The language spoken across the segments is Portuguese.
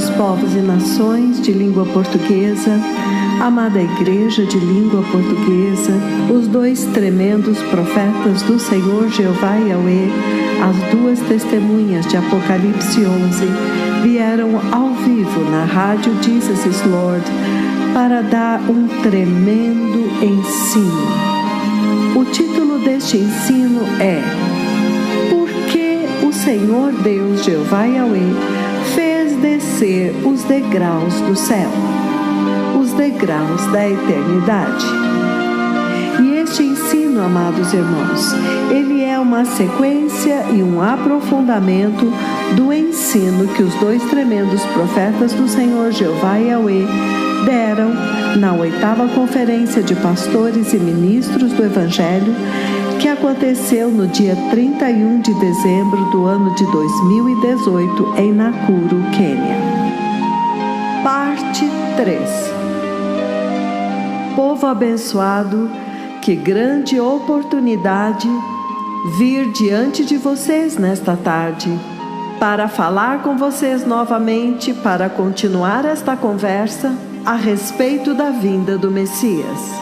amados povos e nações de língua portuguesa, amada Igreja de língua portuguesa, os dois tremendos profetas do Senhor Jeová Yahweh, as duas testemunhas de Apocalipse 11, vieram ao vivo na rádio Jesus is Lord para dar um tremendo ensino. O título deste ensino é: Por que o Senhor Deus Jeová Yahweh fez descer os degraus do céu, os degraus da eternidade? E este ensino, amados irmãos, ele é uma sequência e um aprofundamento do ensino que os dois tremendos profetas do Senhor Jeová Yahweh deram na 8ª Conferência de Pastores e Ministros do Evangelho, que aconteceu no dia 31 de dezembro do ano de 2018 em Nakuru, Quênia. Parte 3. Povo abençoado, que grande oportunidade vir diante de vocês nesta tarde para falar com vocês novamente, para continuar esta conversa a respeito da vinda do Messias.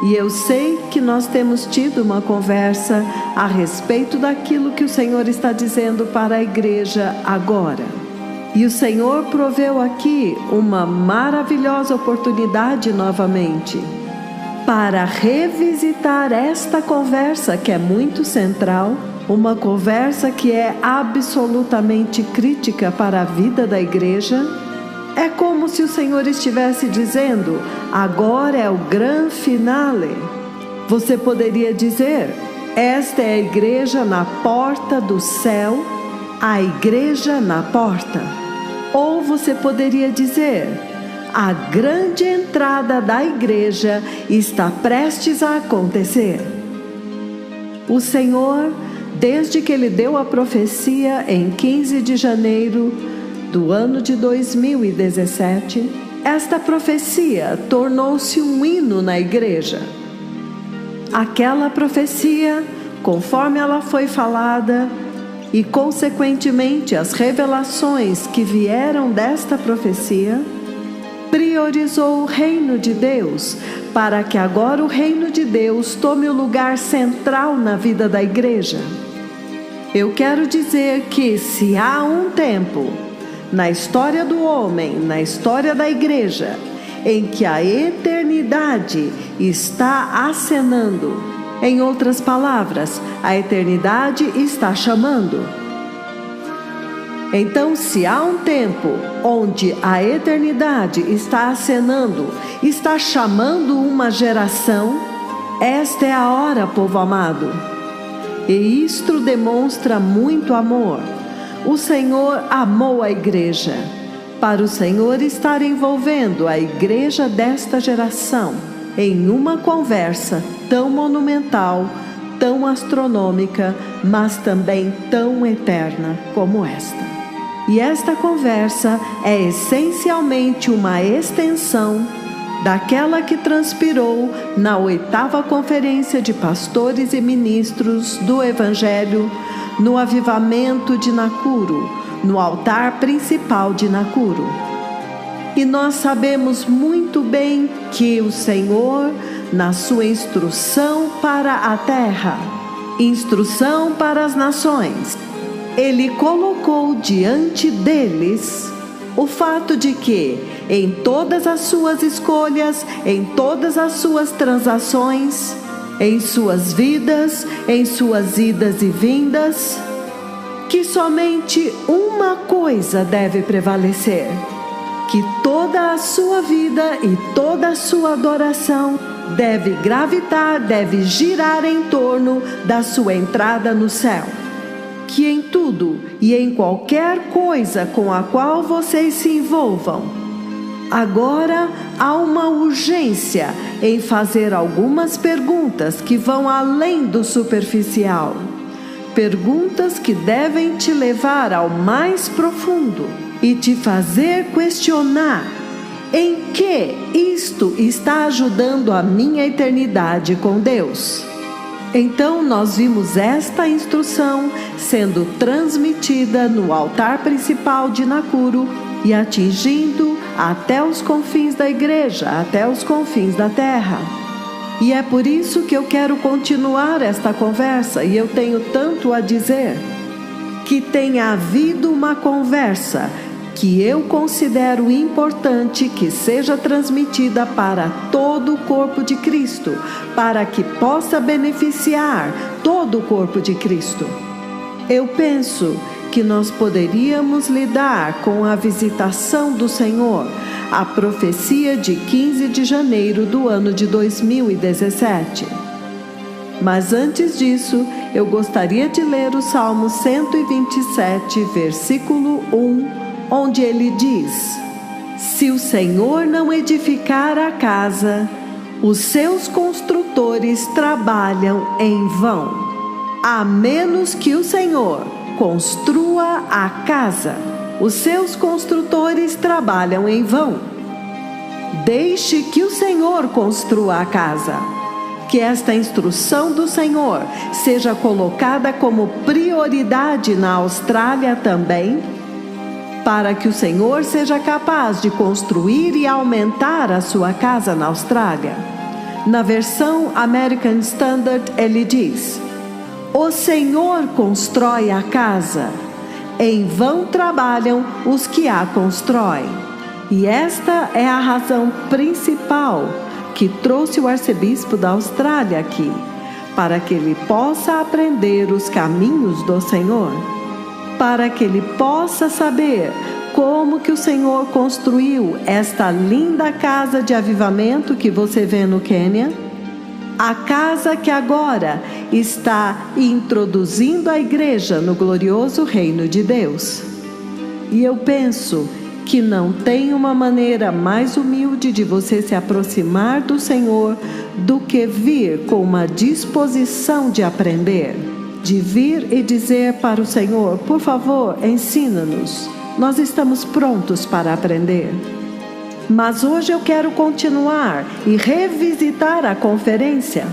E eu sei que nós temos tido uma conversa a respeito daquilo que o Senhor está dizendo para a igreja agora. E o Senhor proveu aqui uma maravilhosa oportunidade novamente para revisitar esta conversa que é muito central, uma conversa que é absolutamente crítica para a vida da igreja. É como se o Senhor estivesse dizendo: agora é o grande finale. Você poderia dizer: esta é a igreja na porta do céu, a igreja na porta. Ou você poderia dizer: a grande entrada da igreja está prestes a acontecer. O Senhor, desde que Ele deu a profecia em 15 de janeiro do ano de 2017, esta profecia tornou-se um hino na igreja. Aquela profecia, conforme ela foi falada, e consequentemente as revelações que vieram desta profecia, priorizou o reino de Deus, para que agora o reino de Deus tome o lugar central na vida da igreja. Eu quero dizer que se há um tempo na história do homem, na história da igreja, em que a eternidade está acenando, em outras palavras, a eternidade está chamando. Então, se há um tempo onde a eternidade está acenando, está chamando uma geração, esta é a hora, povo amado. E isto demonstra muito amor. O Senhor amou a igreja, para o Senhor estar envolvendo a igreja desta geração em uma conversa tão monumental, tão astronômica, mas também tão eterna como esta. E esta conversa é essencialmente uma extensão daquela que transpirou na 8ª Conferência de Pastores e Ministros do Evangelho, no avivamento de Nakuru, no altar principal de Nakuru. E nós sabemos muito bem que o Senhor, na sua instrução para a terra, instrução para as nações, Ele colocou diante deles o fato de que, em todas as suas escolhas, em todas as suas transações, em suas vidas, em suas idas e vindas, que somente uma coisa deve prevalecer: que toda a sua vida e toda a sua adoração deve gravitar, deve girar em torno da sua entrada no céu. Que em tudo e em qualquer coisa com a qual vocês se envolvam, agora há uma urgência em fazer algumas perguntas que vão além do superficial. Perguntas que devem te levar ao mais profundo e te fazer questionar: em que isto está ajudando a minha eternidade com Deus? Então nós vimos esta instrução sendo transmitida no altar principal de Nakuru e atingindo até os confins da igreja, até os confins da terra. E é por isso que eu quero continuar esta conversa, e eu tenho tanto a dizer. Que tenha havido uma conversa que eu considero importante que seja transmitida para todo o corpo de Cristo, para que possa beneficiar todo o corpo de Cristo. Eu penso que nós poderíamos lidar com a visitação do Senhor, a profecia de 15 de janeiro do ano de 2017. Mas antes disso, eu gostaria de ler o Salmo 127, versículo 1, onde ele diz: Se o Senhor não edificar a casa, os seus construtores trabalham em vão. A menos que o Senhor construa a casa, os seus construtores trabalham em vão. Deixe que o Senhor construa a casa. Que esta instrução do Senhor seja colocada como prioridade na Austrália também, para que o Senhor seja capaz de construir e aumentar a sua casa na Austrália. Na versão American Standard, ele diz: O Senhor constrói a casa, em vão trabalham os que a constroem. E esta é a razão principal que trouxe o arcebispo da Austrália aqui, para que ele possa aprender os caminhos do Senhor, para que ele possa saber como que o Senhor construiu esta linda casa de avivamento que você vê no Quênia, a casa que agora está introduzindo a igreja no glorioso reino de Deus. E eu penso que não tem uma maneira mais humilde de você se aproximar do Senhor do que vir com uma disposição de aprender, de vir e dizer para o Senhor: por favor, ensina-nos, nós estamos prontos para aprender. Mas hoje eu quero continuar e revisitar a conferência,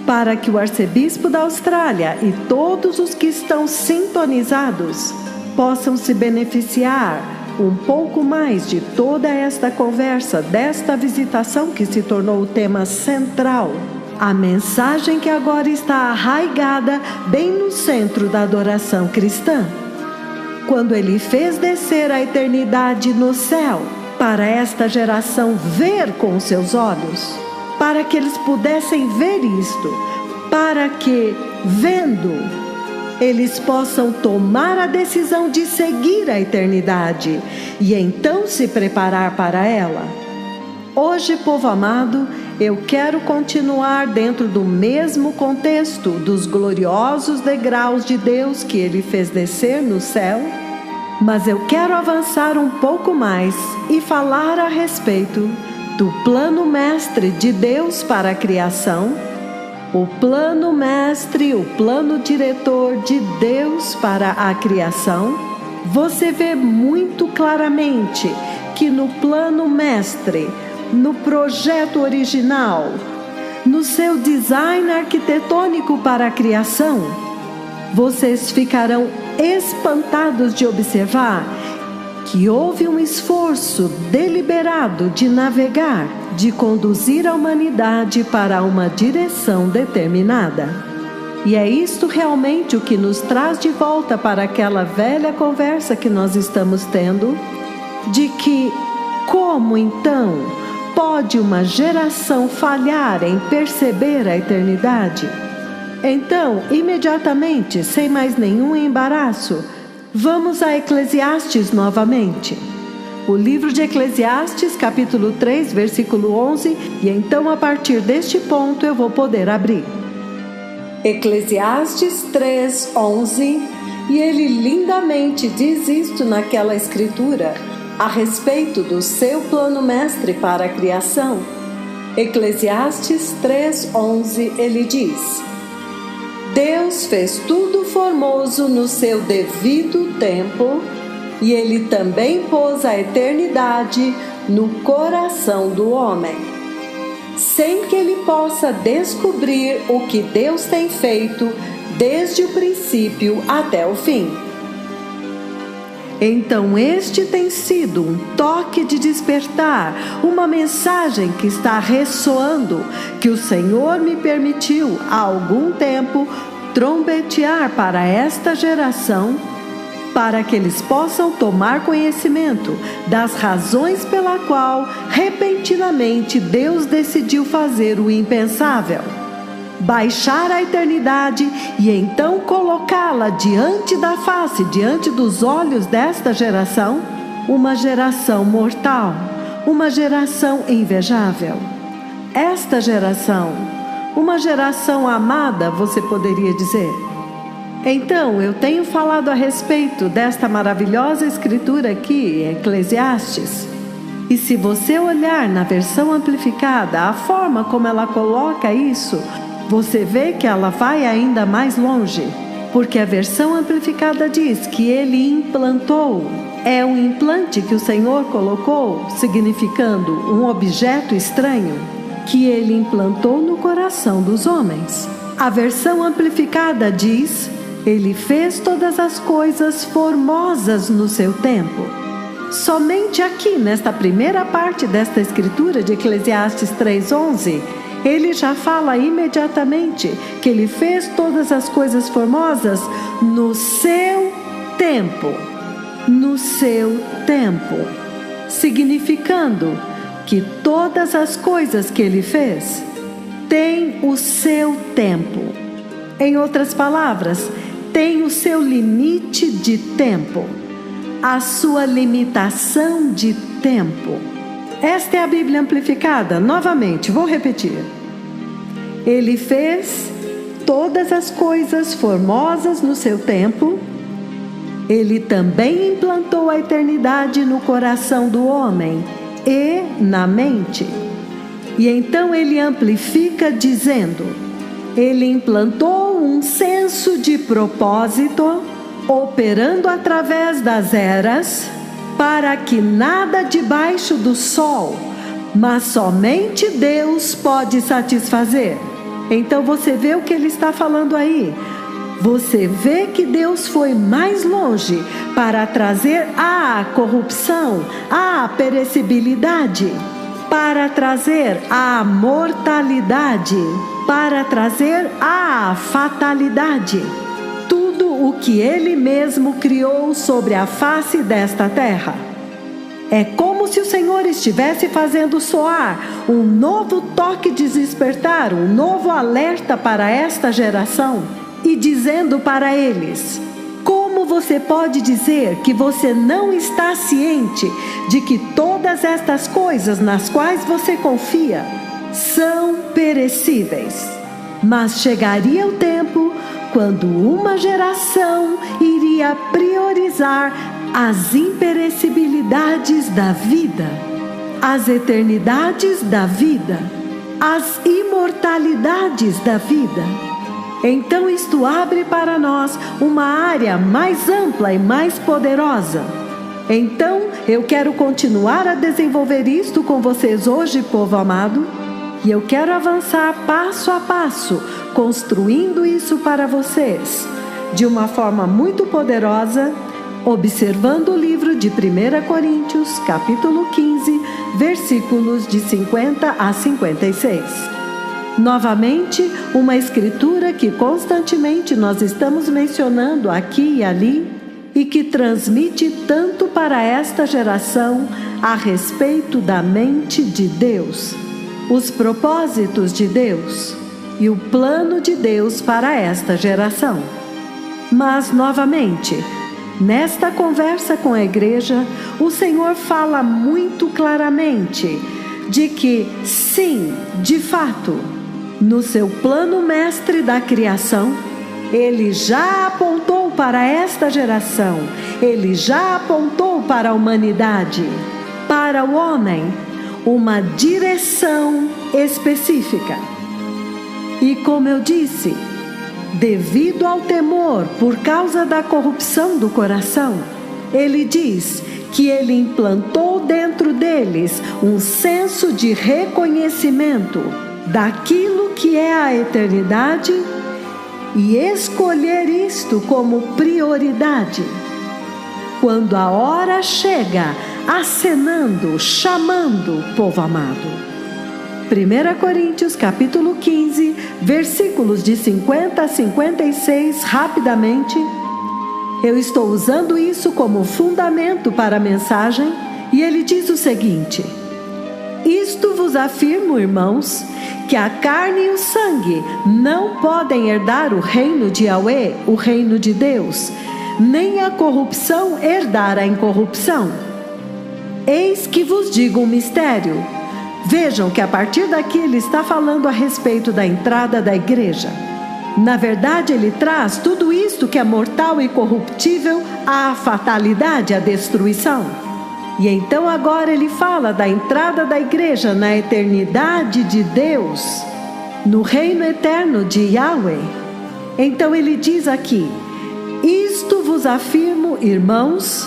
para que o arcebispo da Austrália e todos os que estão sintonizados possam se beneficiar um pouco mais de toda esta conversa, desta visitação que se tornou o tema central, a mensagem que agora está arraigada bem no centro da adoração cristã. Quando ele fez descer a eternidade no céu, para esta geração ver com seus olhos, para que eles pudessem ver isto, para que, vendo, eles possam tomar a decisão de seguir a eternidade e então se preparar para ela. Hoje, povo amado, eu quero continuar dentro do mesmo contexto dos gloriosos degraus de Deus que Ele fez descer no céu, mas eu quero avançar um pouco mais e falar a respeito do plano mestre de Deus para a criação, o plano mestre, o plano diretor de Deus para a criação. Você vê muito claramente que no plano mestre, no projeto original, no seu design arquitetônico para a criação, vocês ficarão espantados de observar que houve um esforço deliberado de navegar, de conduzir a humanidade para uma direção determinada. E é isto realmente o que nos traz de volta para aquela velha conversa que nós estamos tendo, de que como então pode uma geração falhar em perceber a eternidade? Então, imediatamente, sem mais nenhum embaraço, vamos a Eclesiastes novamente. O livro de Eclesiastes, capítulo 3, versículo 11, e então a partir deste ponto eu vou poder abrir. Eclesiastes 3, 11, e ele lindamente diz isto naquela escritura, a respeito do seu plano mestre para a criação. Eclesiastes 3, 11, ele diz: Deus fez tudo formoso no seu devido tempo, e Ele também pôs a eternidade no coração do homem, sem que ele possa descobrir o que Deus tem feito desde o princípio até o fim. Então este tem sido um toque de despertar, uma mensagem que está ressoando, que o Senhor me permitiu há algum tempo trombetear para esta geração, para que eles possam tomar conhecimento das razões pela qual repentinamente Deus decidiu fazer o impensável. Baixar a eternidade e então colocá-la diante da face, diante dos olhos desta geração, uma geração mortal, uma geração invejável. Esta geração, uma geração amada, você poderia dizer. Então, eu tenho falado a respeito desta maravilhosa escritura aqui, Eclesiastes. E se você olhar na versão amplificada, a forma como ela coloca isso, você vê que ela vai ainda mais longe, porque a versão amplificada diz que ele implantou, é um implante que o Senhor colocou, significando um objeto estranho, que ele implantou no coração dos homens. A versão amplificada diz: ele fez todas as coisas formosas no seu tempo. Somente aqui, nesta primeira parte desta escritura de Eclesiastes 3:11, ele já fala imediatamente que ele fez todas as coisas formosas no seu tempo. No seu tempo. Significando que todas as coisas que ele fez têm o seu tempo. Em outras palavras, tem o seu limite de tempo, a sua limitação de tempo. Esta é a Bíblia amplificada. Novamente, vou repetir. Ele fez todas as coisas formosas no seu tempo. Ele também implantou a eternidade no coração do homem e na mente. E então ele amplifica dizendo: ele implantou um senso de propósito, operando através das eras, para que nada debaixo do sol, mas somente Deus pode satisfazer. Então você vê o que ele está falando aí. Você vê que Deus foi mais longe para trazer a corrupção, a perecibilidade, para trazer a mortalidade, para trazer a fatalidade. Tudo o que ele mesmo criou sobre a face desta terra. É como se o Senhor estivesse fazendo soar um novo toque de despertar, um novo alerta para esta geração e dizendo para eles: como você pode dizer que você não está ciente de que todas estas coisas nas quais você confia são perecíveis? Mas chegaria o tempo quando uma geração iria priorizar as imperecibilidades da vida, as eternidades da vida, as imortalidades da vida. Então isto abre para nós uma área mais ampla e mais poderosa. Então eu quero continuar a desenvolver isto com vocês hoje, povo amado, e eu quero avançar passo a passo, construindo isso para vocês, de uma forma muito poderosa, observando o livro de 1 Coríntios, capítulo 15, versículos de 50 a 56. Novamente, uma escritura que constantemente nós estamos mencionando aqui e ali e que transmite tanto para esta geração a respeito da mente de Deus, os propósitos de Deus e o plano de Deus para esta geração. Mas, novamente, nesta conversa com a igreja, o Senhor fala muito claramente de que, sim, de fato, no seu plano mestre da criação, Ele já apontou para esta geração, Ele já apontou para a humanidade, para o homem, uma direção específica. E como eu disse, devido ao temor por causa da corrupção do coração, Ele diz que Ele implantou dentro deles um senso de reconhecimento daquilo que é a eternidade e escolher isto como prioridade. quando a hora chega, acenando, chamando, povo amado. 1 Coríntios capítulo 15, versículos de 50 a 56, rapidamente. Eu estou usando isso como fundamento para a mensagem, e ele diz o seguinte: isto vos afirmo, irmãos, que a carne e o sangue não podem herdar o reino de Yahweh, o reino de Deus, nem a corrupção herdar a incorrupção. Eis que vos digo um mistério. Vejam que a partir daqui ele está falando a respeito da entrada da igreja. Na verdade, ele traz tudo isto que é mortal e corruptível à fatalidade, à destruição. E então agora ele fala da entrada da igreja na eternidade de Deus, no reino eterno de Yahweh. Então ele diz aqui: isto vos afirmo, irmãos,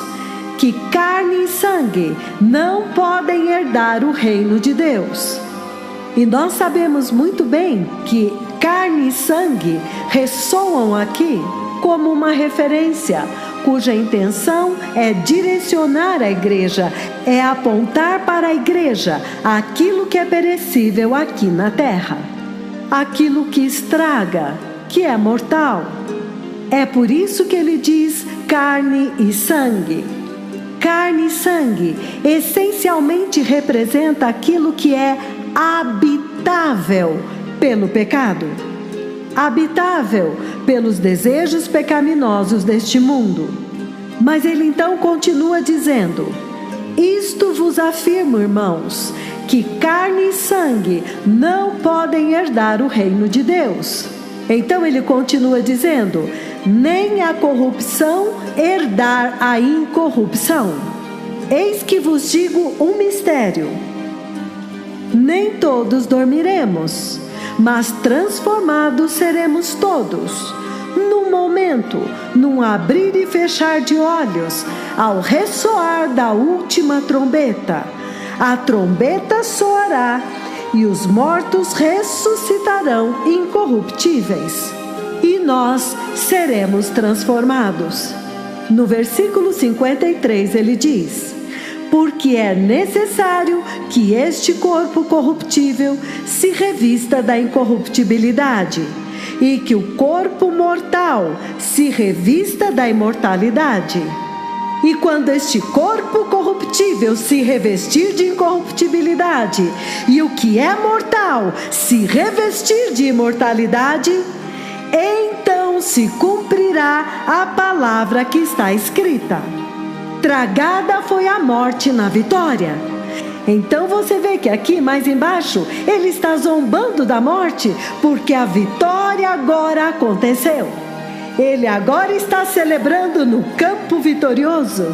que carne e sangue não podem herdar o reino de Deus. E nós sabemos muito bem que carne e sangue ressoam aqui como uma referência, cuja intenção é direcionar a igreja, é apontar para a igreja aquilo que é perecível aqui na terra, aquilo que estraga, que é mortal. É por isso que ele diz carne e sangue. Carne e sangue essencialmente representa aquilo que é habitável pelo pecado, habitável pelos desejos pecaminosos deste mundo. Mas ele então continua dizendo: isto vos afirmo, irmãos, que carne e sangue não podem herdar o reino de Deus. Então ele continua dizendo: nem a corrupção herdar a incorrupção. Eis que vos digo um mistério. Nem todos dormiremos, mas transformados seremos todos, num momento, num abrir e fechar de olhos, ao ressoar da última trombeta. A trombeta soará e os mortos ressuscitarão incorruptíveis, e nós seremos transformados. No versículo 53 ele diz: porque é necessário que este corpo corruptível se revista da incorruptibilidade, e que o corpo mortal se revista da imortalidade. E quando este corpo corruptível se revestir de incorruptibilidade, e o que é mortal se revestir de imortalidade, então se cumprirá a palavra que está escrita: tragada foi a morte na vitória. Então você vê que aqui mais embaixo ele está zombando da morte, porque a vitória agora aconteceu. Ele agora está celebrando no campo vitorioso.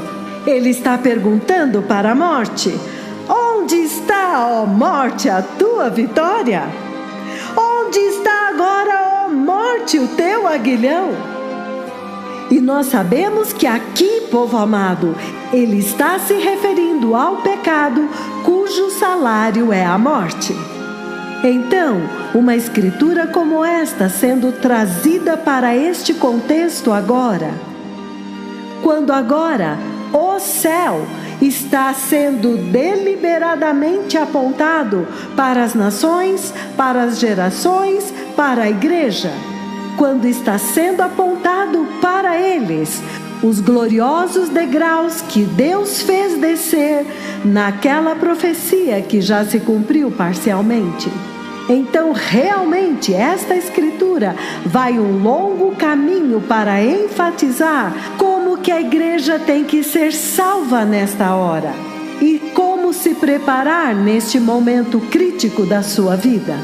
Ele está perguntando para a morte: onde está, ó morte, a tua vitória? Onde está agora, ó morte, o teu aguilhão? E nós sabemos que aqui, povo amado, ele está se referindo ao pecado cujo salário é a morte. Então, uma escritura como esta sendo trazida para este contexto agora, quando agora o céu está sendo deliberadamente apontado para as nações, para as gerações, para a igreja, quando está sendo apontado para eles os gloriosos degraus que Deus fez descer naquela profecia que já se cumpriu parcialmente. Então, realmente, esta escritura vai um longo caminho para enfatizar como que a igreja tem que ser salva nesta hora e como se preparar neste momento crítico da sua vida.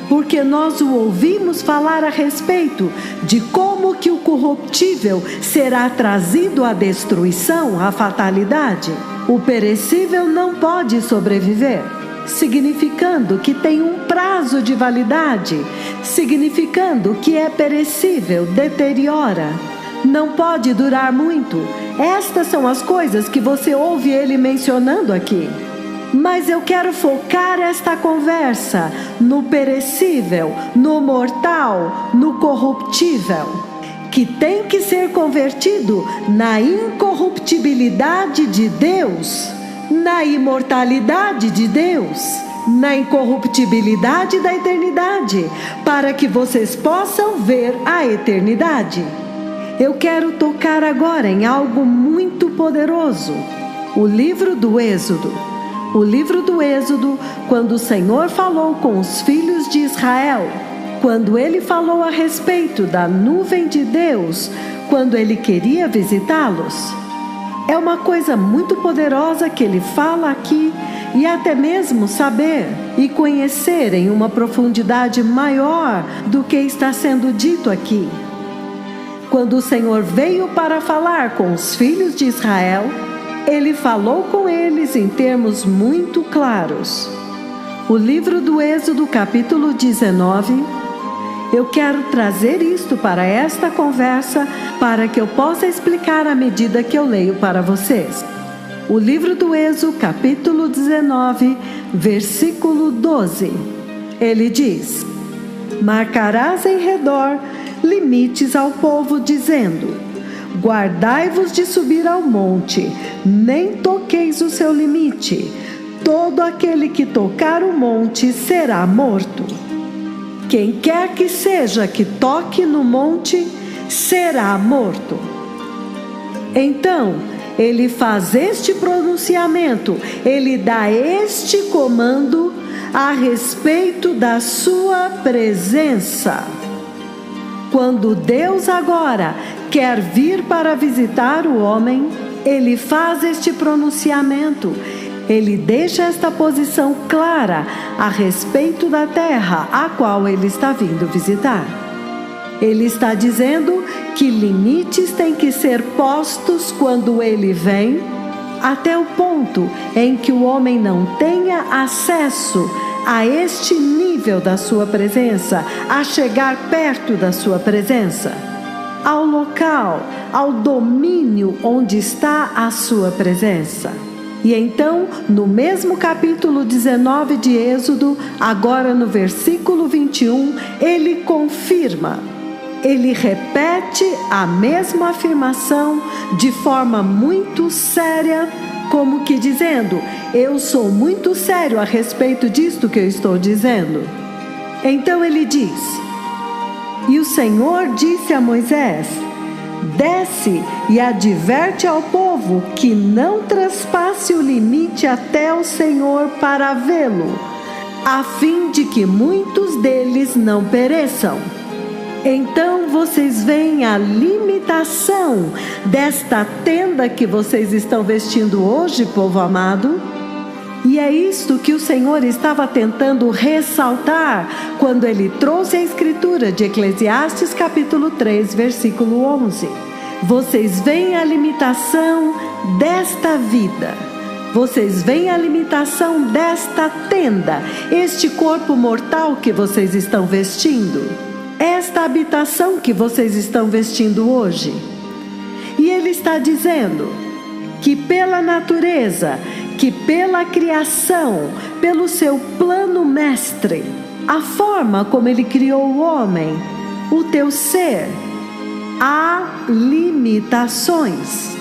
Porque nós o ouvimos falar a respeito de como que o corruptível será trazido à destruição, à fatalidade. O perecível não pode sobreviver, significando que tem um prazo de validade, significando que é perecível, deteriora, não pode durar muito. Estas são as coisas que você ouve ele mencionando aqui. Mas eu quero focar esta conversa no perecível, no mortal, no corruptível. que tem que ser convertido na incorruptibilidade de Deus, na imortalidade de Deus, na incorruptibilidade da eternidade, para que vocês possam ver a eternidade. Eu quero tocar agora em algo muito poderoso. O livro do Êxodo. O livro do Êxodo, quando o Senhor falou com os filhos de Israel, quando Ele falou a respeito da nuvem de Deus, quando Ele queria visitá-los. É uma coisa muito poderosa que Ele fala aqui, e até mesmo saber e conhecer em uma profundidade maior do que está sendo dito aqui. Quando o Senhor veio para falar com os filhos de Israel, Ele falou com eles em termos muito claros. O livro do Êxodo, capítulo 19, eu quero trazer isto para esta conversa, para que eu possa explicar à medida que eu leio para vocês. O livro do Êxodo, capítulo 19, versículo 12. Ele diz: marcarás em redor limites ao povo, dizendo: guardai-vos de subir ao monte, nem toqueis o seu limite. Todo aquele que tocar o monte será morto. Quem quer que seja que toque no monte será morto. Então, Ele faz este pronunciamento, Ele dá este comando a respeito da sua presença. Quando Deus agora quer vir para visitar o homem, Ele faz este pronunciamento. Ele deixa esta posição clara a respeito da terra a qual Ele está vindo visitar. Ele está dizendo que limites têm que ser postos quando Ele vem, até o ponto em que o homem não tenha acesso a este nível da sua presença, a chegar perto da sua presença, ao local, ao domínio onde está a sua presença. E então, no mesmo capítulo 19 de Êxodo, agora no versículo 21, ele confirma, ele repete a mesma afirmação de forma muito séria, como que dizendo: eu sou muito sério a respeito disto que eu estou dizendo. Então ele diz: e o Senhor disse a Moisés: desce e adverte ao povo que não traspasse o limite até o Senhor para vê-lo, a fim de que muitos deles não pereçam. Então vocês veem a limitação desta tenda que vocês estão vestindo hoje, povo amado? E é isto que o Senhor estava tentando ressaltar quando Ele trouxe a escritura de Eclesiastes capítulo 3, versículo 11. Vocês veem a limitação desta vida. Vocês veem a limitação desta tenda, este corpo mortal que vocês estão vestindo. Esta habitação que vocês estão vestindo hoje. E Ele está dizendo que pela natureza, que pela criação, pelo seu plano mestre, a forma como Ele criou o homem, o teu ser, há limitações.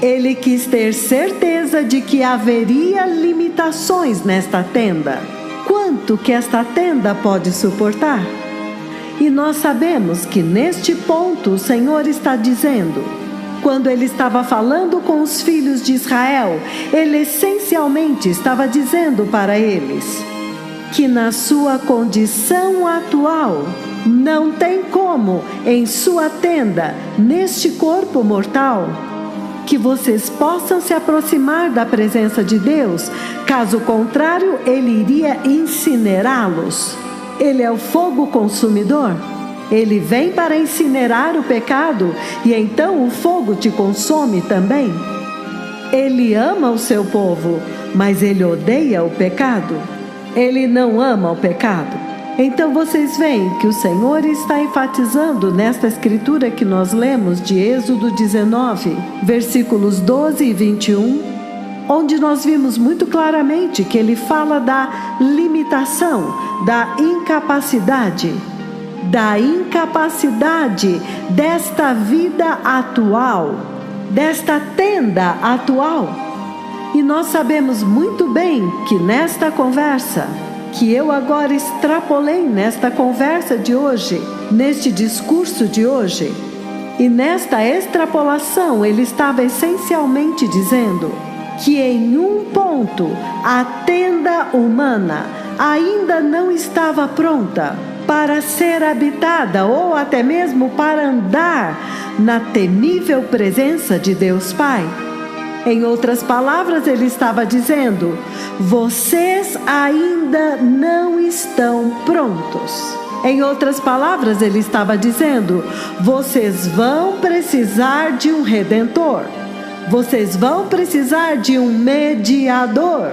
Ele quis ter certeza de que haveria limitações nesta tenda. Quanto que esta tenda pode suportar? E nós sabemos que neste ponto o Senhor está dizendo, quando Ele estava falando com os filhos de Israel, Ele essencialmente estava dizendo para eles que na sua condição atual, não tem como, em sua tenda, neste corpo mortal, que vocês possam se aproximar da presença de Deus. Caso contrário, Ele iria incinerá-los. Ele é o fogo consumidor. Ele vem para incinerar o pecado e então o fogo te consome também. Ele ama o seu povo, mas Ele odeia o pecado. Ele não ama o pecado. Então vocês veem que o Senhor está enfatizando nesta escritura que nós lemos de Êxodo 19, versículos 12 e 21, onde nós vimos muito claramente que Ele fala da limitação, da incapacidade. da incapacidade desta vida atual, desta tenda atual. E nós sabemos muito bem que nesta conversa, que eu agora extrapolei nesta conversa de hoje, neste discurso de hoje, e nesta extrapolação ele estava essencialmente dizendo que em um ponto a tenda humana ainda não estava pronta para ser habitada ou até mesmo para andar na temível presença de Deus Pai. Em outras palavras, ele estava dizendo: vocês ainda não estão prontos. Em outras palavras, ele estava dizendo: vocês vão precisar de um redentor. Vocês vão precisar de um mediador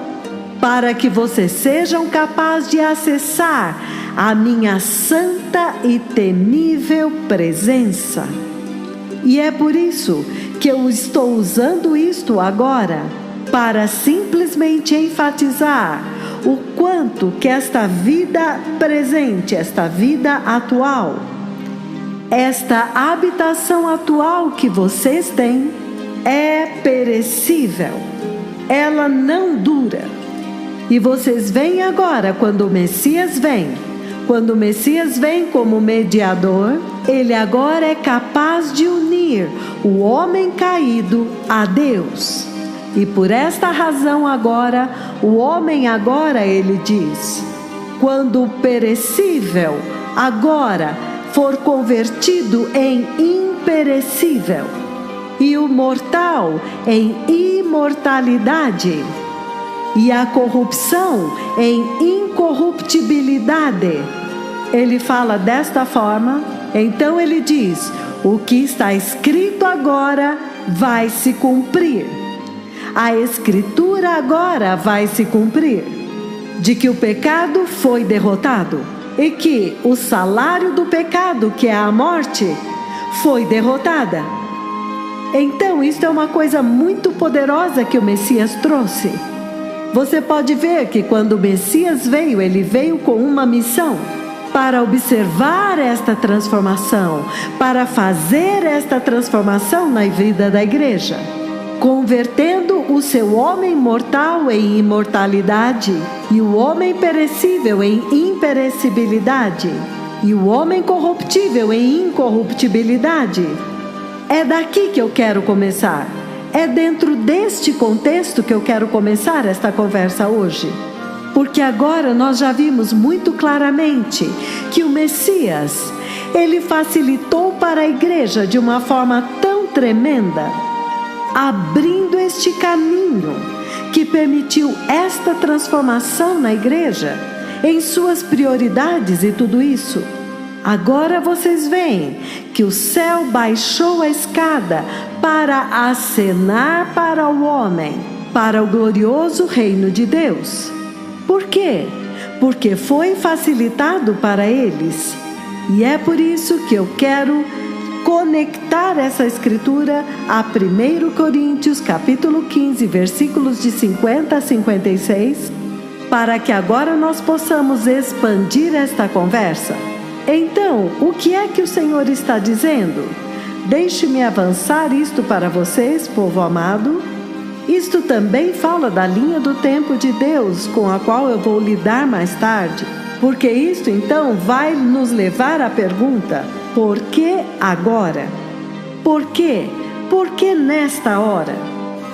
para que vocês sejam capazes de acessar a minha santa e temível presença. E é por isso que eu estou usando isto agora, para simplesmente enfatizar o quanto que esta vida presente, esta vida atual, esta habitação atual que vocês têm é perecível, ela não dura. E vocês veem agora, quando o Messias vem, quando o Messias vem como mediador, ele agora é capaz de unir o homem caído a Deus. E por esta razão agora, o homem agora, ele diz, quando o perecível agora for convertido em imperecível, e o mortal em imortalidade, e a corrupção em incorruptibilidade. Ele fala desta forma, então ele diz: o que está escrito agora vai se cumprir. A Escritura agora vai se cumprir, de que o pecado foi derrotado e que o salário do pecado, que é a morte, foi derrotada. Então, isto é uma coisa muito poderosa que o Messias trouxe. Você pode ver que quando o Messias veio, ele veio com uma missão para observar esta transformação, para fazer esta transformação na vida da igreja, convertendo o seu homem mortal em imortalidade e o homem perecível em imperecibilidade e o homem corruptível em incorruptibilidade. É daqui que eu quero começar. É dentro deste contexto que eu quero começar esta conversa hoje. Porque agora nós já vimos muito claramente que o Messias, ele facilitou para a igreja de uma forma tão tremenda, abrindo este caminho que permitiu esta transformação na igreja, em suas prioridades e tudo isso. Agora vocês veem que o céu baixou a escada para acenar para o homem, para o glorioso reino de Deus. Por quê? Porque foi facilitado para eles. E é por isso que eu quero conectar essa escritura a 1 Coríntios capítulo 15, versículos de 50 a 56, para que agora nós possamos expandir esta conversa. Então, o que é que o Senhor está dizendo? Deixe-me avançar isto para vocês, povo amado. Isto também fala da linha do tempo de Deus, com a qual eu vou lidar mais tarde, porque isto então vai nos levar à pergunta: por que agora? Por quê? Por que nesta hora?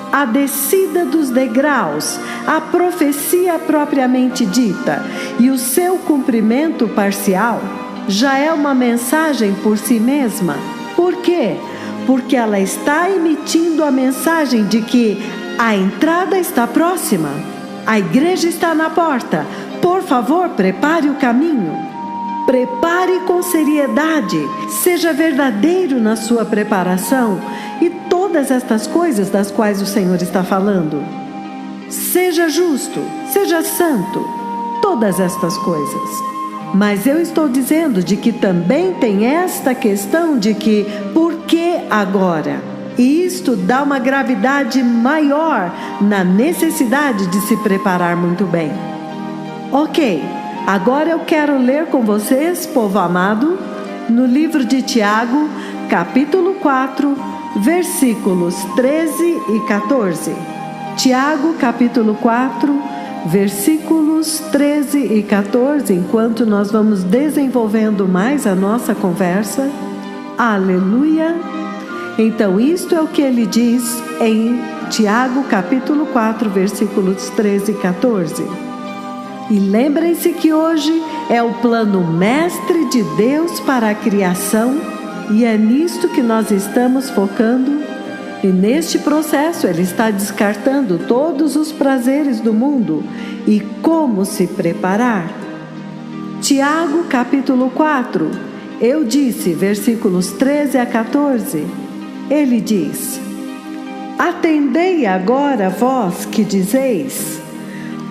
A descida dos degraus, a profecia propriamente dita e o seu cumprimento parcial já é uma mensagem por si mesma. Por quê? Porque ela está emitindo a mensagem de que a entrada está próxima, a igreja está na porta. Por favor, prepare o caminho. Prepare com seriedade, seja verdadeiro na sua preparação e todas estas coisas das quais o Senhor está falando. Seja justo, seja santo, todas estas coisas. Mas eu estou dizendo de que também tem esta questão de que por que agora? E isto dá uma gravidade maior na necessidade de se preparar muito bem. Ok, Agora eu quero ler com vocês, povo amado, no livro de Tiago, capítulo 4, versículos 13 e 14. Tiago, capítulo 4, versículos 13 e 14, enquanto nós vamos desenvolvendo mais a nossa conversa. Aleluia! Então, isto é o que ele diz em Tiago, capítulo 4, versículos 13 e 14. E lembrem-se que hoje é o plano mestre de Deus para a criação, e é nisto que nós estamos focando. E neste processo ele está descartando todos os prazeres do mundo e como se preparar. Tiago, capítulo 4, eu disse, versículos 13 a 14, ele diz: Atendei agora vós que dizeis: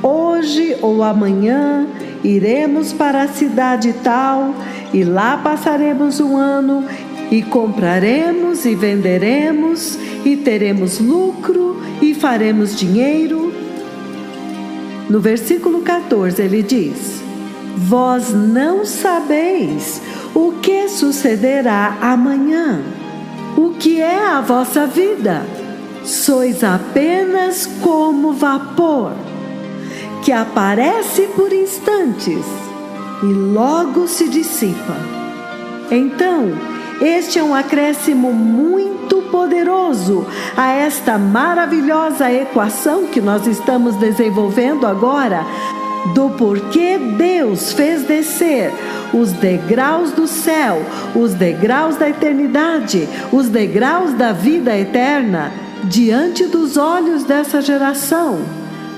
hoje ou amanhã iremos para a cidade tal, e lá passaremos um ano, e compraremos e venderemos, e teremos lucro, e faremos dinheiro. No versículo 14 ele diz: Vós não sabeis o que sucederá amanhã. O que é a vossa vida? Sois apenas como vapor, que aparece por instantes e logo se dissipa. Então, este é um acréscimo muito poderoso a esta maravilhosa equação que nós estamos desenvolvendo agora, do porquê Deus fez descer os degraus do céu, os degraus da eternidade, os degraus da vida eterna, diante dos olhos dessa geração,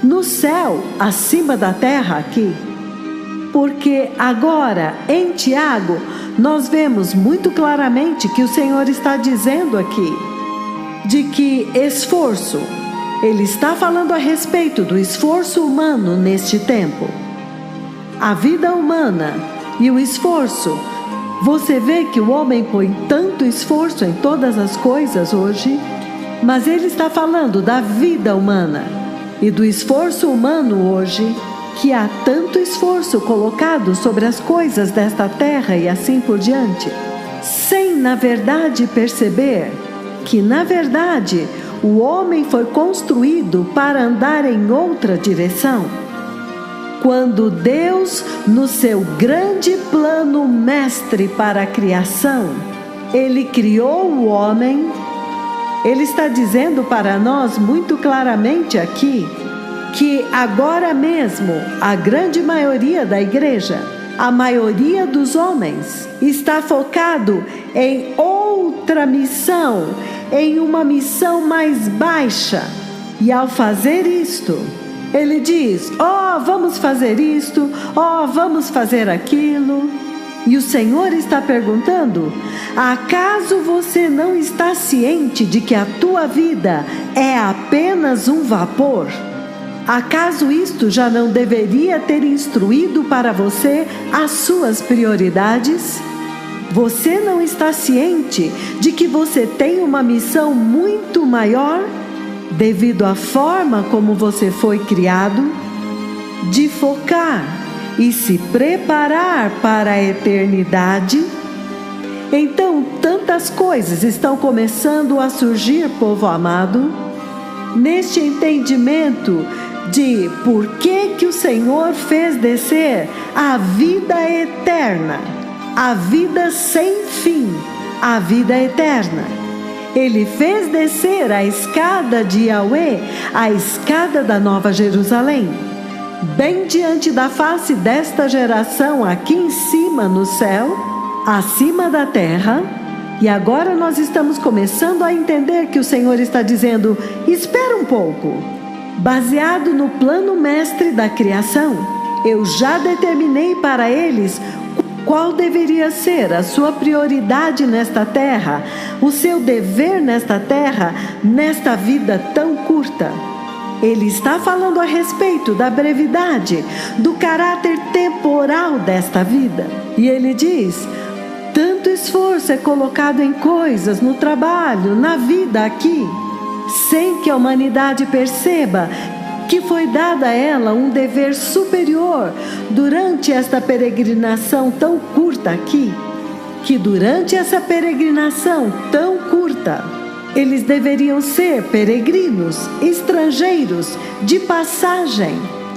no céu, acima da terra aqui. Porque agora, em Tiago, nós vemos muito claramente que o Senhor está dizendo aqui, de que esforço, Ele está falando a respeito do esforço humano neste tempo. A vida humana e o esforço. Você vê que o homem põe tanto esforço em todas as coisas hoje, mas ele está falando da vida humana e do esforço humano hoje, que há tanto esforço colocado sobre as coisas desta terra e assim por diante, sem na verdade perceber que na verdade o homem foi construído para andar em outra direção. Quando Deus, no seu grande plano mestre para a criação, Ele criou o homem, Ele está dizendo para nós muito claramente aqui, que agora mesmo a grande maioria da igreja, a maioria dos homens, está focado em outra missão, em uma missão mais baixa. E ao fazer isto, ele diz: vamos fazer isto, vamos fazer aquilo. E o Senhor está perguntando: acaso você não está ciente de que a tua vida é apenas um vapor? Acaso isto já não deveria ter instruído para você as suas prioridades? Você não está ciente de que você tem uma missão muito maior, devido à forma como você foi criado? De focar e se preparar para a eternidade? Então, tantas coisas estão começando a surgir, povo amado, neste entendimento de por que o Senhor fez descer a vida eterna, a vida sem fim, a vida eterna. Ele fez descer a escada de Yahweh, a escada da Nova Jerusalém, bem diante da face desta geração aqui em cima no céu, acima da terra. E agora nós estamos começando a entender que o Senhor está dizendo: espera um pouco. Baseado no plano mestre da criação, eu já determinei para eles qual deveria ser a sua prioridade nesta terra, o seu dever nesta terra, nesta vida tão curta. Ele está falando a respeito da brevidade, do caráter temporal desta vida. E ele diz: tanto esforço é colocado em coisas, no trabalho, na vida aqui, sem que a humanidade perceba que foi dado a ela um dever superior durante esta peregrinação tão curta aqui, que durante essa peregrinação tão curta, eles deveriam ser peregrinos, estrangeiros, de passagem,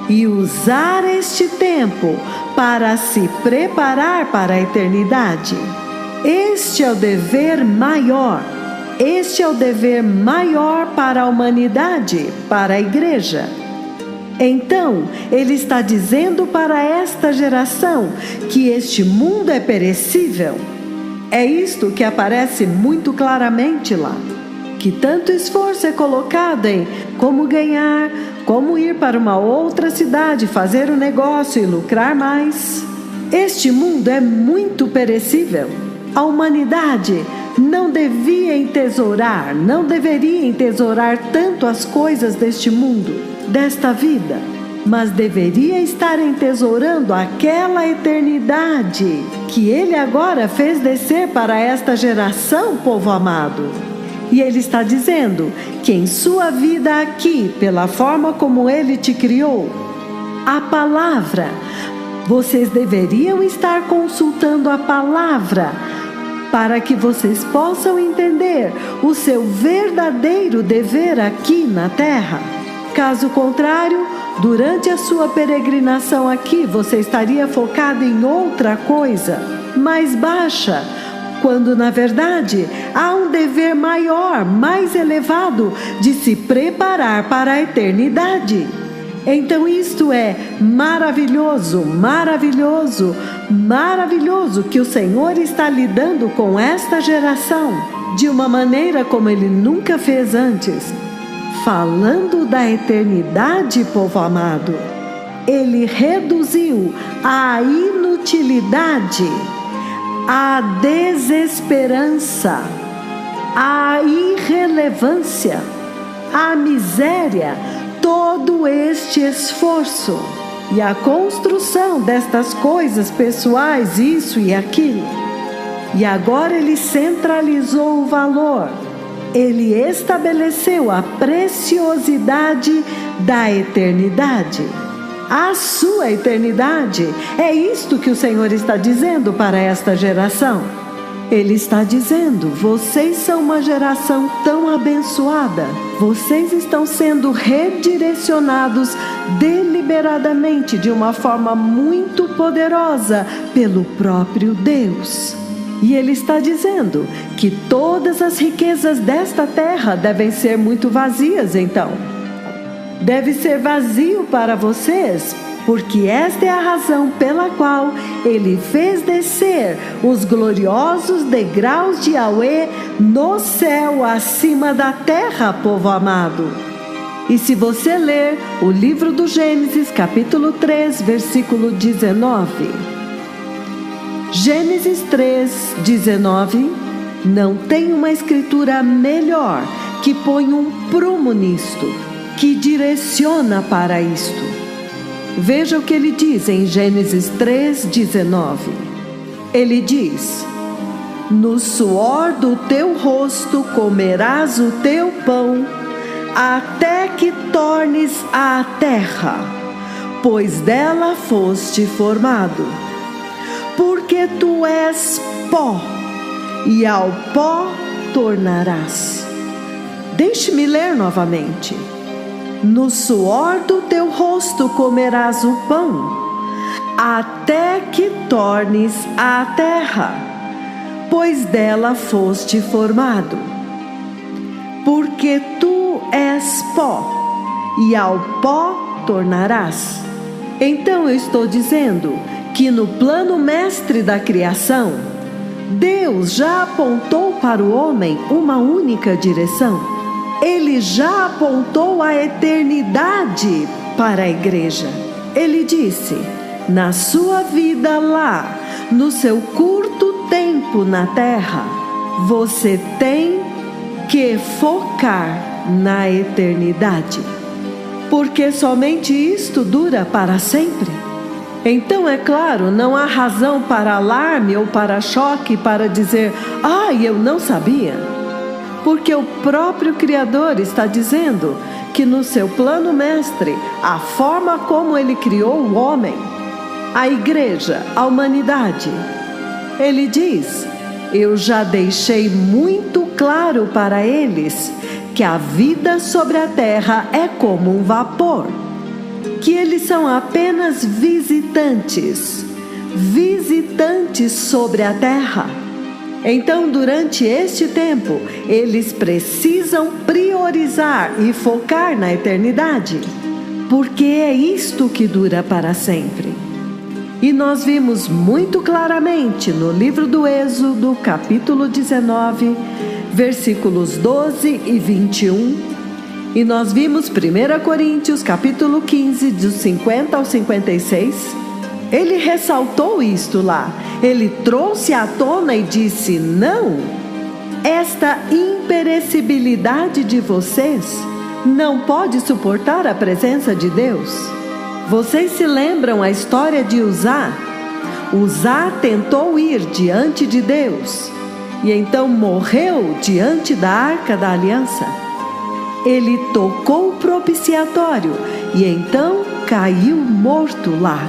e usar este tempo para se preparar para a eternidade. Este é o dever maior. Este é o dever maior para a humanidade, para a igreja. Então, ele está dizendo para esta geração que este mundo é perecível. É isto que aparece muito claramente lá. Que tanto esforço é colocado em como ganhar, como ir para uma outra cidade, fazer um negócio e lucrar mais. Este mundo é muito perecível. A humanidade não deveria entesourar tanto as coisas deste mundo, desta vida, mas deveria estar entesourando aquela eternidade que Ele agora fez descer para esta geração, povo amado. E Ele está dizendo que em sua vida aqui, pela forma como Ele te criou, a palavra, vocês deveriam estar consultando a palavra para que vocês possam entender o seu verdadeiro dever aqui na terra. Caso contrário, durante a sua peregrinação aqui, você estaria focado em outra coisa, mais baixa, quando na verdade há um dever maior, mais elevado, de se preparar para a eternidade. Então isto é maravilhoso, maravilhoso, maravilhoso que o Senhor está lidando com esta geração de uma maneira como Ele nunca fez antes. Falando da eternidade, povo amado, Ele reduziu a inutilidade, a desesperança, a irrelevância, a miséria, todo este esforço e a construção destas coisas pessoais, isso e aquilo. E agora Ele centralizou o valor. Ele estabeleceu a preciosidade da eternidade. A sua eternidade. É isto que o Senhor está dizendo para esta geração. Ele está dizendo: vocês são uma geração tão abençoada. Vocês estão sendo redirecionados deliberadamente de uma forma muito poderosa pelo próprio Deus. E Ele está dizendo que todas as riquezas desta terra devem ser muito vazias, então. Deve ser vazio para vocês, porque esta é a razão pela qual Ele fez descer os gloriosos degraus de Yahweh no céu acima da terra, povo amado. E se você ler o livro do Gênesis, capítulo 3, versículo 19... Gênesis 3, 19, não tem uma escritura melhor que põe um prumo nisto, que direciona para isto. Veja o que ele diz em Gênesis 3, 19. Ele diz: no suor do teu rosto comerás o teu pão, até que tornes à terra, pois dela foste formado. Porque tu és pó, e ao pó tornarás. Deixe-me ler novamente. No suor do teu rosto comerás o pão, até que tornes à terra, pois dela foste formado. Porque tu és pó, e ao pó tornarás. Então eu estou dizendo que no plano mestre da criação, Deus já apontou para o homem uma única direção. Ele já apontou a eternidade para a igreja. Ele disse: na sua vida lá, no seu curto tempo na terra, você tem que focar na eternidade, porque somente isto dura para sempre. Então, é claro, não há razão para alarme ou para choque, para dizer: eu não sabia. Porque o próprio Criador está dizendo que no seu plano mestre, a forma como ele criou o homem, a igreja, a humanidade, ele diz: eu já deixei muito claro para eles que a vida sobre a terra é como um vapor, que eles são apenas visitantes sobre a terra. Então, durante este tempo, eles precisam priorizar e focar na eternidade, porque é isto que dura para sempre. E nós vimos muito claramente no livro do Êxodo, capítulo 19, versículos 12 e 21. E nós vimos 1 Coríntios, capítulo 15, dos 50 ao 56. Ele ressaltou isto lá. Ele trouxe à tona e disse: não, esta imperecibilidade de vocês não pode suportar a presença de Deus. Vocês se lembram a história de Uzá? Uzá tentou ir diante de Deus e então morreu diante da Arca da Aliança. Ele tocou o propiciatório e então caiu morto lá.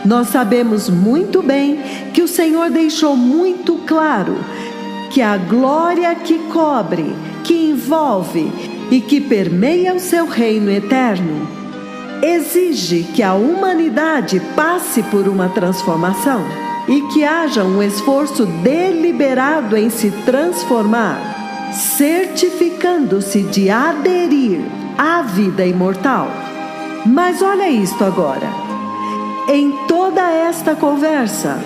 Nós sabemos muito bem que o Senhor deixou muito claro que a glória que cobre, que envolve e que permeia o seu reino eterno exige que a humanidade passe por uma transformação e que haja um esforço deliberado em se transformar, certificando-se de aderir à vida imortal. Mas olha isto agora. Em toda esta conversa,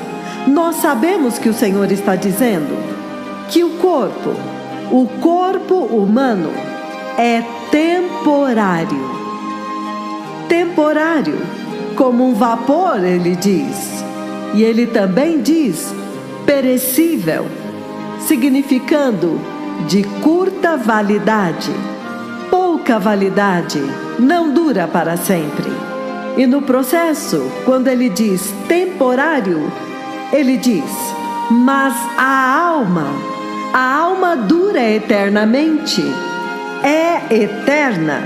nós sabemos que o Senhor está dizendo que o corpo humano é temporário. Temporário, como um vapor, ele diz. E ele também diz perecível, significando de curta validade, pouca validade, não dura para sempre. E no processo, quando ele diz temporário, ele diz: mas a alma dura eternamente, é eterna.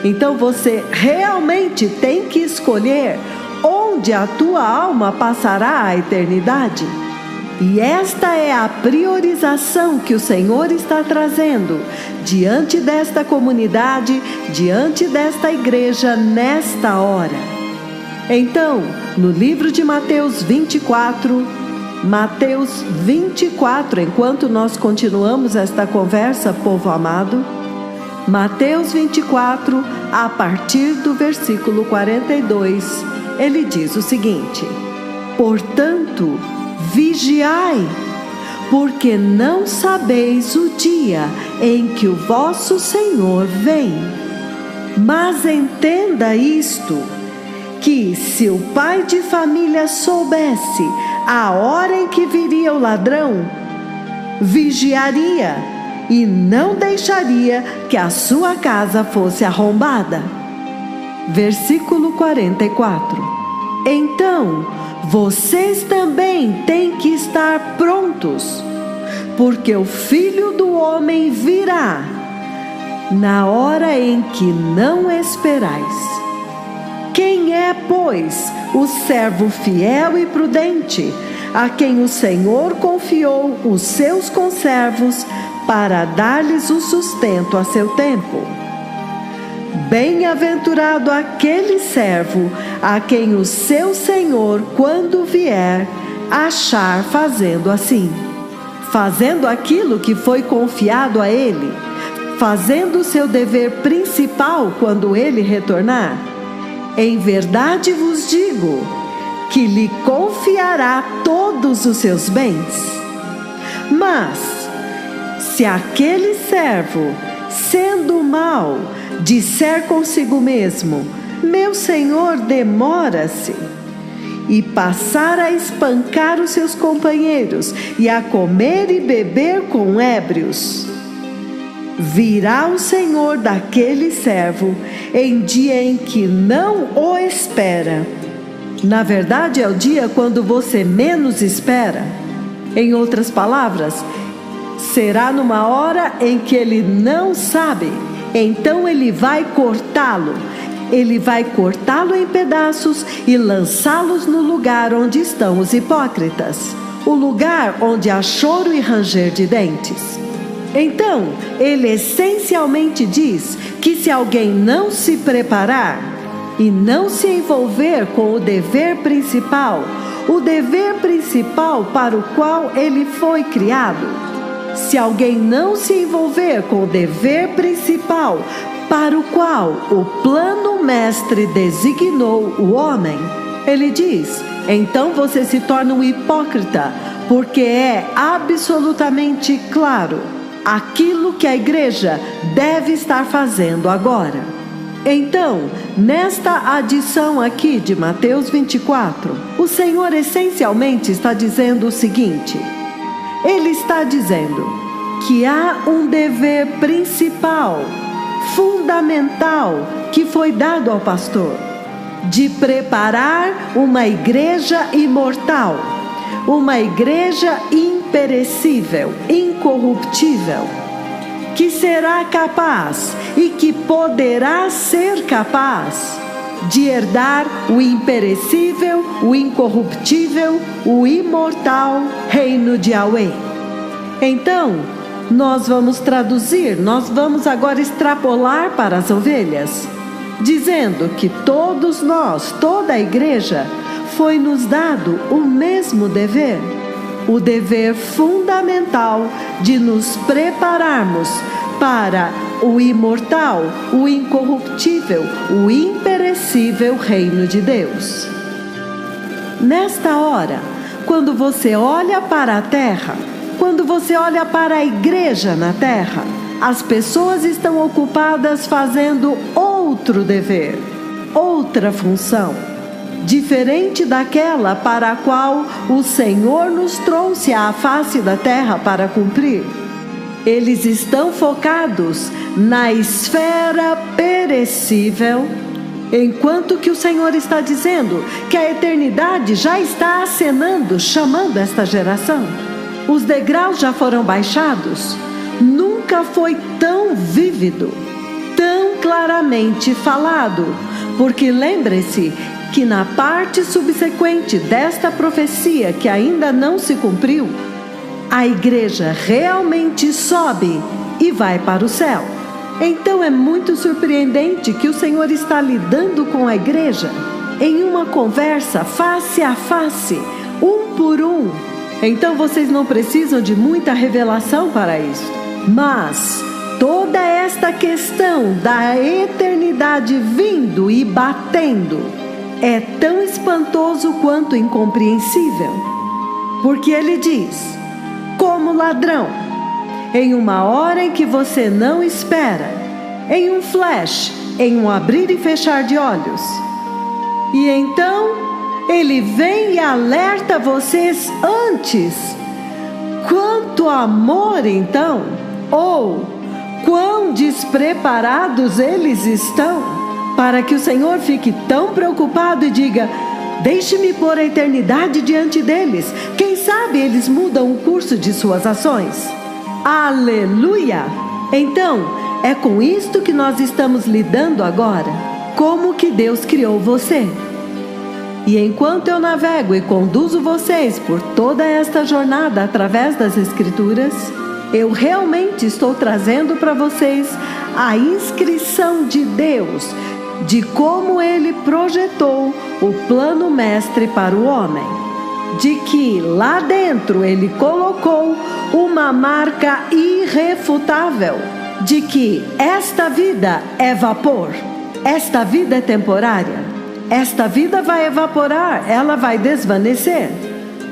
Então você realmente tem que escolher onde a tua alma passará a eternidade. E esta é a priorização que o Senhor está trazendo diante desta comunidade, diante desta igreja, nesta hora. Então, no livro de Mateus 24, enquanto nós continuamos esta conversa, povo amado, Mateus 24, a partir do versículo 42, ele diz o seguinte: portanto, vigiai, porque não sabeis o dia em que o vosso Senhor vem. Mas entenda isto, que se o pai de família soubesse a hora em que viria o ladrão, vigiaria e não deixaria que a sua casa fosse arrombada. Versículo 44. Então, vocês também têm que estar prontos, porque o Filho do Homem virá na hora em que não esperais. Quem é, pois, o servo fiel e prudente, a quem o Senhor confiou os seus conservos para dar-lhes o sustento a seu tempo? Bem-aventurado aquele servo a quem o seu Senhor, quando vier, achar fazendo assim, fazendo aquilo que foi confiado a ele, fazendo o seu dever principal quando ele retornar. Em verdade vos digo que lhe confiará todos os seus bens. Mas se aquele servo, sendo mau, disser consigo mesmo: meu senhor demora-se, e passar a espancar os seus companheiros e a comer e beber com ébrios, virá o Senhor daquele servo em dia em que não o espera. Na verdade, é o dia quando você menos espera. Em outras palavras, será numa hora em que ele não sabe então ele vai cortá-lo. Ele vai cortá-lo em pedaços e lançá-los no lugar onde estão os hipócritas, o lugar onde há choro e ranger de dentes. Então, ele essencialmente diz que se alguém não se preparar e não se envolver com o dever principal para o qual ele foi criado, se alguém não se envolver com o dever principal para o qual o plano mestre designou o homem, ele diz, então você se torna um hipócrita, porque é absolutamente claro aquilo que a igreja deve estar fazendo agora. Então, nesta adição aqui de Mateus 24, o Senhor essencialmente está dizendo o seguinte: Ele está dizendo que há um dever principal, fundamental, que foi dado ao pastor, de preparar uma igreja imortal, uma igreja imperecível, incorruptível, que será capaz e que poderá ser capaz de herdar o imperecível, o incorruptível, o imortal reino de Yahweh. Então, nós vamos traduzir, nós vamos agora extrapolar para as ovelhas, dizendo que todos nós, toda a igreja, foi nos dado o mesmo dever, o dever fundamental de nos prepararmos para o imortal, o incorruptível, o imperecível reino de Deus. Nesta hora, quando você olha para a terra, quando você olha para a igreja na terra, as pessoas estão ocupadas fazendo outro dever, outra função, diferente daquela para a qual o Senhor nos trouxe à face da terra para cumprir. Eles estão focados na esfera perecível, enquanto que o Senhor está dizendo que a eternidade já está acenando, chamando esta geração. Os degraus já foram baixados. Nunca foi tão vívido, tão claramente falado, porque lembre-se que na parte subsequente desta profecia que ainda não se cumpriu, a igreja realmente sobe e vai para o céu. Então é muito surpreendente que o Senhor está lidando com a igreja em uma conversa face a face, um por um. Então vocês não precisam de muita revelação para isso. Mas toda esta questão da eternidade vindo e batendo é tão espantoso quanto incompreensível. Porque ele diz, como ladrão, em uma hora em que você não espera, em um flash, em um abrir e fechar de olhos. E então ele vem e alerta vocês antes. Quanto amor então, ou quão despreparados eles estão, para que o Senhor fique tão preocupado e diga, deixe-me pôr a eternidade diante deles. Quem sabe eles mudam o curso de suas ações. Aleluia! Então, é com isto que nós estamos lidando agora. Como que Deus criou você? E enquanto eu navego e conduzo vocês por toda esta jornada através das Escrituras, eu realmente estou trazendo para vocês a inscrição de Deus, de como Ele projetou o plano mestre para o homem, de que lá dentro Ele colocou uma marca irrefutável, de que esta vida é vapor, esta vida é temporária, esta vida vai evaporar, ela vai desvanecer.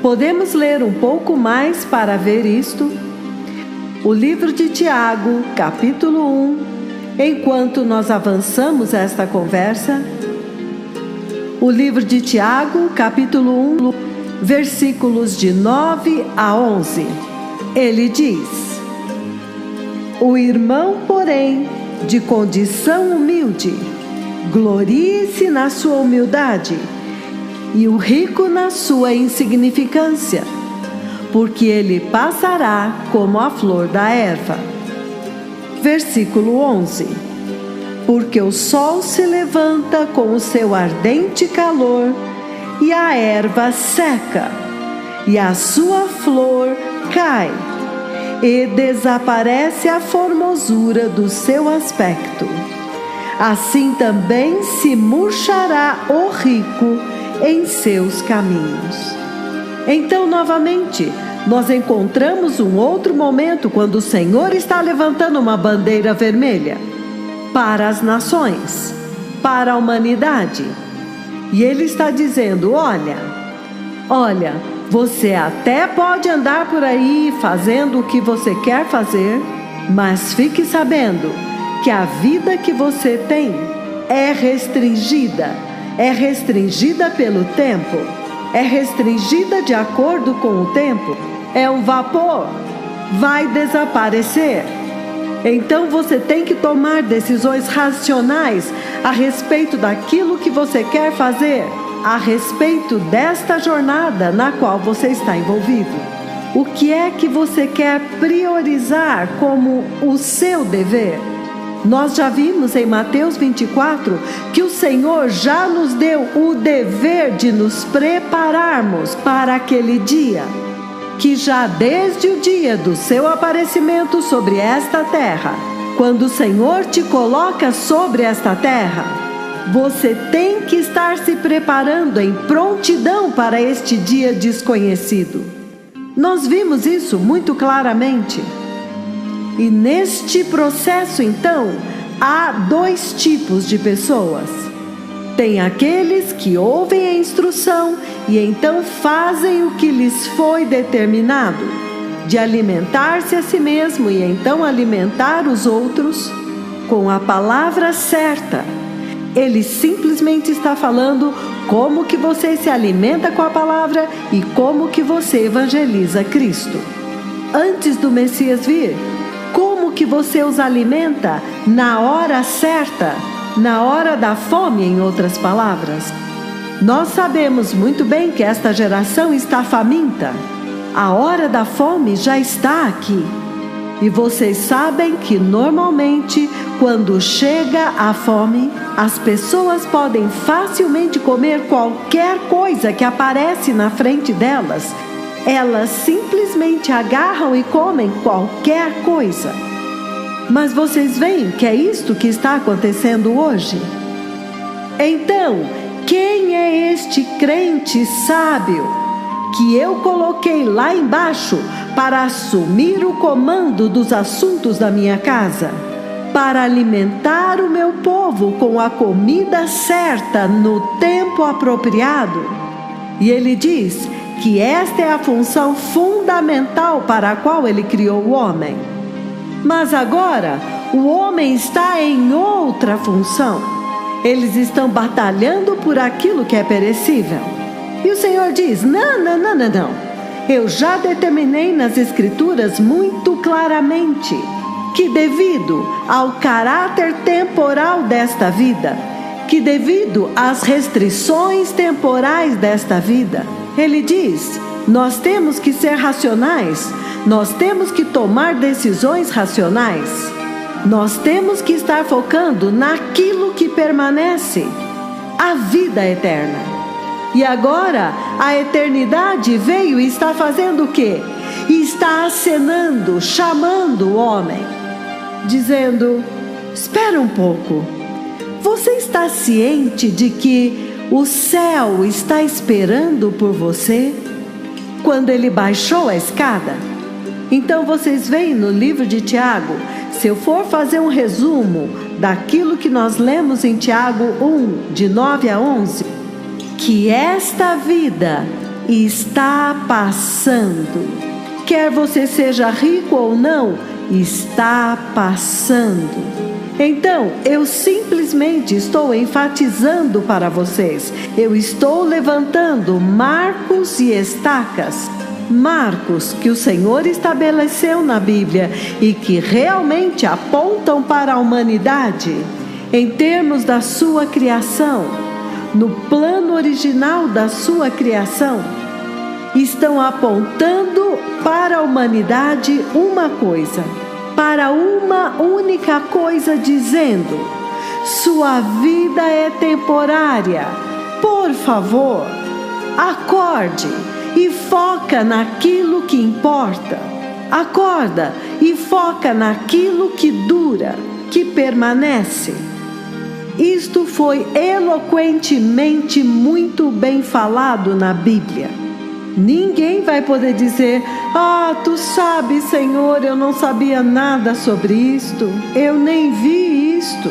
Podemos ler um pouco mais para ver isto? O livro de Tiago, capítulo 1, enquanto nós avançamos esta conversa. O livro de Tiago, capítulo 1, versículos de 9 a 11. Ele diz, o irmão, porém, de condição humilde, glorie-se na sua humildade, e o rico na sua insignificância, porque ele passará como a flor da erva. Versículo 11. porque o sol se levanta com o seu ardente calor, e a erva seca, e a sua flor cai, e desaparece a formosura do seu aspecto. Assim também se murchará o rico em seus caminhos. Então, novamente, nós encontramos um outro momento quando o Senhor está levantando uma bandeira vermelha para as nações, para a humanidade. E Ele está dizendo: olha, você até pode andar por aí fazendo o que você quer fazer, mas fique sabendo que a vida que você tem é restringida pelo tempo, é restringida de acordo com o tempo, é um vapor, vai desaparecer. Então você tem que tomar decisões racionais a respeito daquilo que você quer fazer, a respeito desta jornada na qual você está envolvido. O que é que você quer priorizar como o seu dever? Nós já vimos em Mateus 24 que o Senhor já nos deu o dever de nos prepararmos para aquele dia, que já desde o dia do seu aparecimento sobre esta terra, quando o Senhor te coloca sobre esta terra, você tem que estar se preparando em prontidão para este dia desconhecido. Nós vimos isso muito claramente. E neste processo, então, há dois tipos de pessoas. Tem aqueles que ouvem a instrução e então fazem o que lhes foi determinado, de alimentar-se a si mesmo e então alimentar os outros com a palavra certa. Ele simplesmente está falando como que você se alimenta com a palavra e como que você evangeliza Cristo. Antes do Messias vir, como que você os alimenta na hora certa, na hora da fome, em outras palavras? Nós sabemos muito bem que esta geração está faminta. A hora da fome já está aqui. E vocês sabem que normalmente, quando chega a fome, as pessoas podem facilmente comer qualquer coisa que aparece na frente delas. Elas simplesmente agarram e comem qualquer coisa. Mas vocês veem que é isto que está acontecendo hoje? Então, quem é este crente sábio que eu coloquei lá embaixo para assumir o comando dos assuntos da minha casa, para alimentar o meu povo com a comida certa no tempo apropriado? E ele diz que esta é a função fundamental para a qual ele criou o homem. Mas agora, o homem está em outra função. Eles estão batalhando por aquilo que é perecível. E o Senhor diz: não. Eu já determinei nas Escrituras muito claramente que devido ao caráter temporal desta vida, que devido às restrições temporais desta vida, Ele diz, nós temos que ser racionais, nós temos que tomar decisões racionais, nós temos que estar focando naquilo que permanece, a vida eterna. E agora a eternidade veio e está fazendo o quê? Está acenando, chamando o homem, dizendo: espera um pouco, você está ciente de que o céu está esperando por você quando ele baixou a escada? Então vocês veem no livro de Tiago, se eu for fazer um resumo daquilo que nós lemos em Tiago 1, de 9 a 11, que esta vida está passando. Quer você seja rico ou não, está passando. Então, eu simplesmente estou enfatizando para vocês. Eu estou levantando marcos e estacas. Marcos que o Senhor estabeleceu na Bíblia e que realmente apontam para a humanidade em termos da sua criação. No plano original da sua criação, estão apontando para a humanidade uma coisa, para uma única coisa, dizendo: Sua vida é temporária. Por favor, acorde e foca naquilo que importa. Acorda e foca naquilo que dura, que permanece. Isto foi eloquentemente muito bem falado na Bíblia. Ninguém vai poder dizer: "Ah, tu sabes, Senhor, eu não sabia nada sobre isto, eu nem vi isto."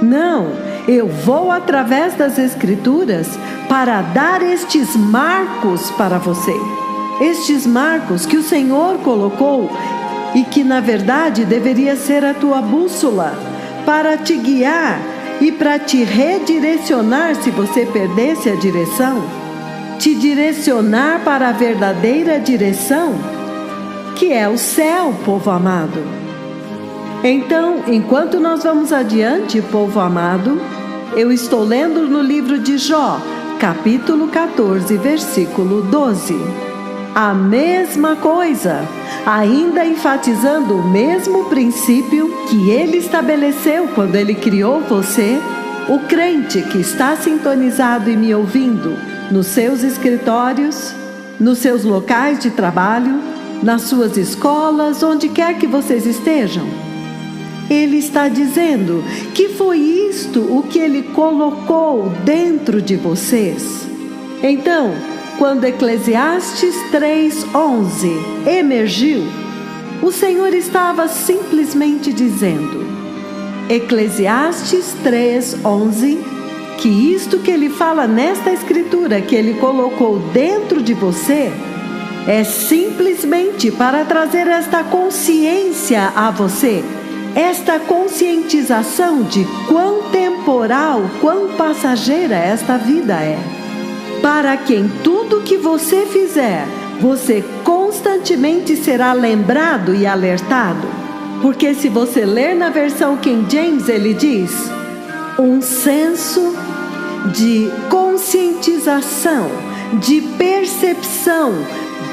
Não, eu vou através das Escrituras para dar estes marcos para você. Estes marcos que o Senhor colocou e que na verdade deveria ser a tua bússola para te guiar e para te redirecionar se você perdesse a direção. Te direcionar para a verdadeira direção, que é o céu, povo amado. Então, enquanto nós vamos adiante, povo amado, eu estou lendo no livro de Jó, capítulo 14, versículo 12. A mesma coisa, ainda enfatizando o mesmo princípio que ele estabeleceu quando ele criou você, o crente que está sintonizado e me ouvindo, nos seus escritórios, nos seus locais de trabalho, nas suas escolas, onde quer que vocês estejam. Ele está dizendo que foi isto o que ele colocou dentro de vocês. Então, quando Eclesiastes 3:11 emergiu, o Senhor estava simplesmente dizendo, Eclesiastes 3:11, que isto que ele fala nesta escritura que ele colocou dentro de você é simplesmente para trazer esta consciência a você, esta conscientização de quão temporal, quão passageira esta vida é. Para que em tudo que você fizer, você constantemente será lembrado e alertado. Porque se você ler na versão King James, ele diz: um senso de conscientização, de percepção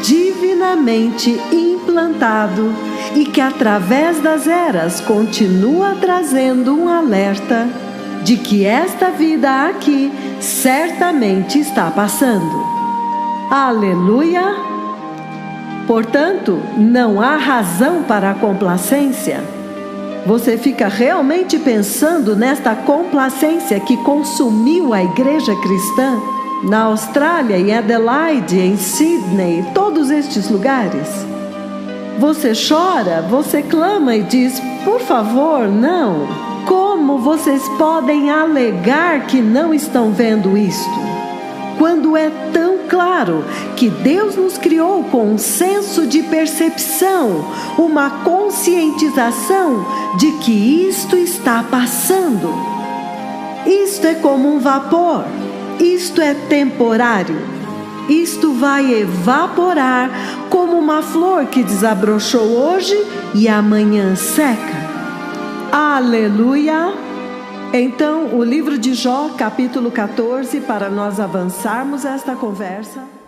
divinamente implantado e que através das eras continua trazendo um alerta de que esta vida aqui certamente está passando. Aleluia! Portanto, não há razão para a complacência. Você fica realmente pensando nesta complacência que consumiu a igreja cristã na Austrália, em Adelaide, em Sydney, todos estes lugares? Você chora, você clama e diz: por favor, não. Como vocês podem alegar que não estão vendo isto? Quando é tão claro que Deus nos criou com um senso de percepção, uma conscientização de que isto está passando. Isto é como um vapor, isto é temporário, isto vai evaporar como uma flor que desabrochou hoje e amanhã seca. Aleluia! Então, o livro de Jó, capítulo 14, para nós avançarmos esta conversa.